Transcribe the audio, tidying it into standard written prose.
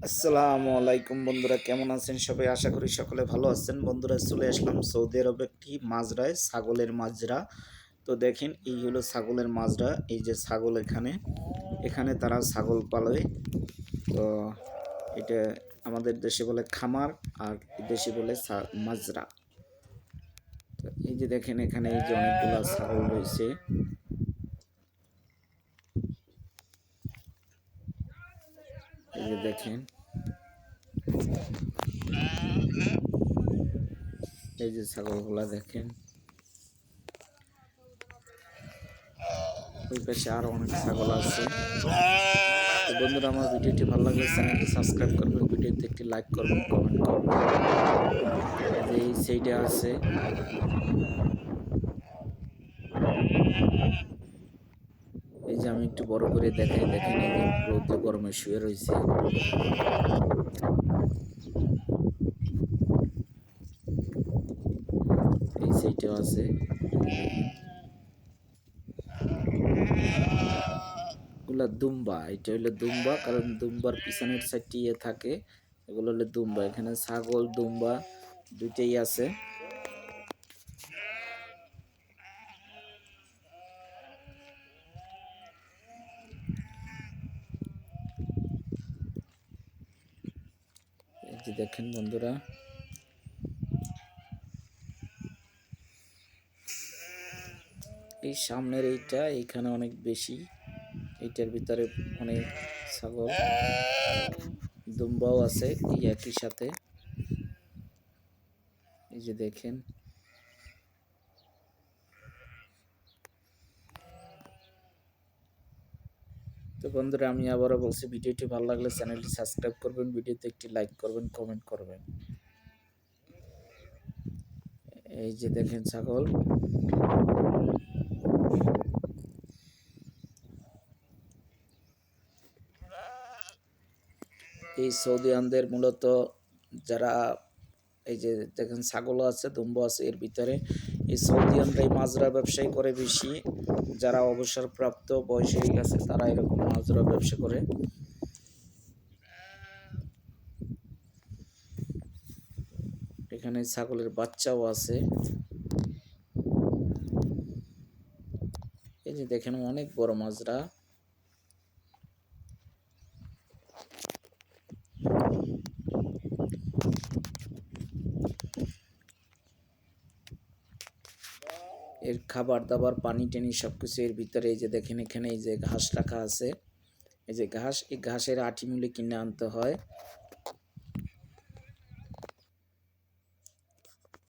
আসসালামু আলাইকুম বন্ধুরা, কেমন আছেন সবাই? আশা করি সকলে ভালো আছেন। বন্ধুরা, চলে আসলাম সৌদি আরব একটি মাজরায়, ছাগলের মাজরা। তো দেখেন, এই হলো ছাগলের মাজরা। এই যে ছাগল, এখানে এখানে তারা ছাগল পালে। তো এটা আমাদের দেশে বলে খামার, আর দেশে বলে মাজরা। তো এই যে দেখেন, এখানে এই যে অনেকগুলা ছাগল রয়েছে। এই যে দেখেন, এই যে ছাগলগুলা দেখেন। ওই পাশে আরো অনেক ছাগল আছে। তো বন্ধুরা, আমার ভিডিওটি ভালো লাগলে চ্যানেলটি সাবস্ক্রাইব করবেন, ভিডিওতে একটি লাইক করবেন, কমেন্ট করবেন। এই সাইডে আছে, এই যে আমি একটু বড় করে দেখাই, দেখেন এই যে রৌদ্র গরমে শুয়ে রয়েছে। এই সাইডেও আছে, এগুলা দুম্বা। এটা হলো দুম্বা, কারণ দুম্বার পিছনের সাইডটি থাকে, এগুলো হলো দুম্বা। এখানে ছাগল দুম্বা দুইটাই আছে। এই যে দেখেন বন্ধুরা, এই সামনের এইটা, এইখানে অনেক বেশি, এইটার ভিতরে অনেক ছাগল দুম্বাও আছে এই একই সাথে। এই যে দেখেন, তো বন্ধুরা, আমি আবারও বলছি, ভিডিওটি ভালো লাগলে চ্যানেলটি সাবস্ক্রাইব করবেন, ভিডিওতে একটি লাইক করবেন, কমেন্ট করবেন। এই যে দেখেন ছাগল, এই সৌদিয়ানদের মূলত যারা, এই যে দেখেন ছাগলও আছে, দুম্ব আছে এর ভিতরে। এই সৌদিয়ানরাই মাজরা ব্যবসায়ী করে বেশি। যারা অবসরপ্রাপ্ত বয়স হয়ে গেছে তারা এরকম মাজরা ব্যবসা করে। এখানে ছাগলের বাচ্চাও আছে। এই যে দেখেন, অনেক বড় মাজরা। এর খাবার দাবার, পানি টানি সবকিছু এর ভিতরে। এই যে দেখেন, এখানে এই যে ঘাস রাখা আছে, এই যে ঘাস, এই ঘাসের আটি মূলে কিনে আনতে হয়।